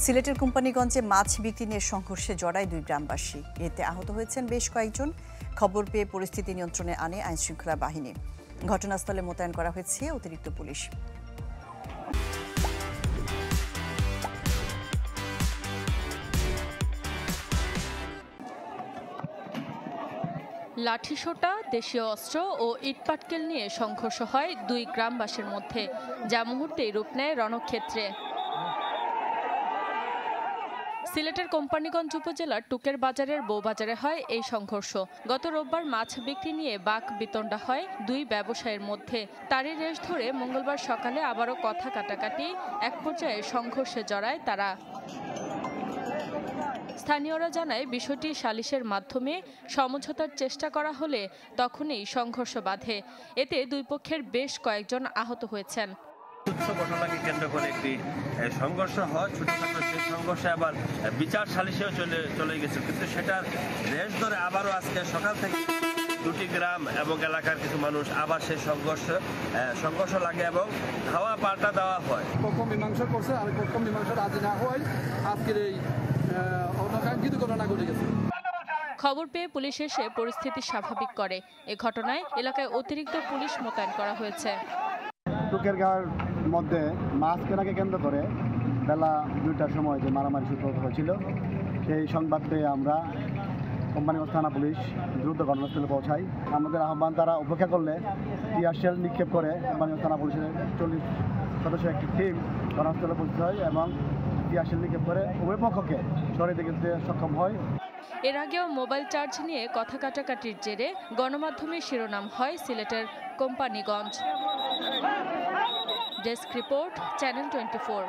সিলেটের কোম্পানিগঞ্জে মাছ বিক্রি নিয়ে সংঘর্ষে জড়ায় দুই গ্রামবাসী। এতে আহত হয়েছেন বেশ কয়েকজন। খবর পেয়ে পরিস্থিতি নিয়ন্ত্রণে আনে আইনশৃঙ্খলা বাহিনী। ঘটনাস্থলে মোতায়েন করা হয়েছে অতিরিক্ত পুলিশ। লাঠিসোঁটা, দেশীয় অস্ত্র ও ইটপাটকেল নিয়ে সংঘর্ষ হয় দুই গ্রামবাসীর মধ্যে, যা মুহূর্তেই রূপ নেয় রণক্ষেত্রে। সিলেটের কোম্পানিগঞ্জ উপজেলার টুকের বাজারের বউবাজারে হয় এই সংঘর্ষ। গত রোববার মাছ বিক্রি নিয়ে বাক বিতণ্ডা হয় দুই ব্যবসায়ীর মধ্যে। তারই রেশ ধরে মঙ্গলবার সকালে আবারও কথা কাটাকাটি, এক পর্যায়ে সংঘর্ষে জড়ায় তারা। স্থানীয়রা জানায়, বিষয়টি সালিশের মাধ্যমে সমঝোতার চেষ্টা করা হলে তখনই সংঘর্ষ বাধে। এতে দুই পক্ষের বেশ কয়েকজন আহত হয়েছেন। তুচ্ছ ঘটনাকে কেন্দ্র করে একটি সংঘর্ষ হয়, ছোটখাটো সেই সংঘর্ষে আবার বিচার সালিশেও চলে গেছে, কিন্তু সেটার রেশ ধরে আবারও আজকে সকাল থেকে দুটি গ্রাম এবং এলাকার কিছু মানুষ আবার সেই সংঘর্ষ লাগে এবং ধাওয়া পাল্টা দেওয়া হয়। পক্ষ মীমাংসা করছে আর পক্ষ মীমাংসা রাজি না হয় আজকের এই অনাকাঙ্ক্ষিত ঘটনা ঘটে গেছে। খবর পেয়ে পুলিশ এসে পরিস্থিতি স্বাভাবিক করে। এ ঘটনায় এলাকায় অতিরিক্ত পুলিশ মোতায়েন করা হয়েছে। টুকের গাঁয়ের মধ্যে মাছ কেনাকে কেন্দ্র করে বেলা 2টার সময় যে মারামারি সূত্রপাত হয়েছিল, সেই সংবাদ পেয়ে আমরা কোম্পানিগঞ্জ থানা পুলিশ দ্রুত ঘটনাস্থলে পৌঁছাই। আমাদের আহ্বান তারা উপেক্ষা করলে টিয়ার শেল নিক্ষেপ করে কোম্পানিগঞ্জ থানা পুলিশের 40 সদস্য একটি টিম ঘটনাস্থলে পৌঁছতে হয় এবং টিয়ার শেল নিক্ষেপ করে উভয় পক্ষকে সরিয়ে দিতে সক্ষম হয়। এর আগেও মোবাইল চার্জ নিয়ে কথা কাটাকাটির জেরে গণমাধ্যমে শিরোনাম হয় সিলেটের কোম্পানিগঞ্জ। Desk report, channel 24।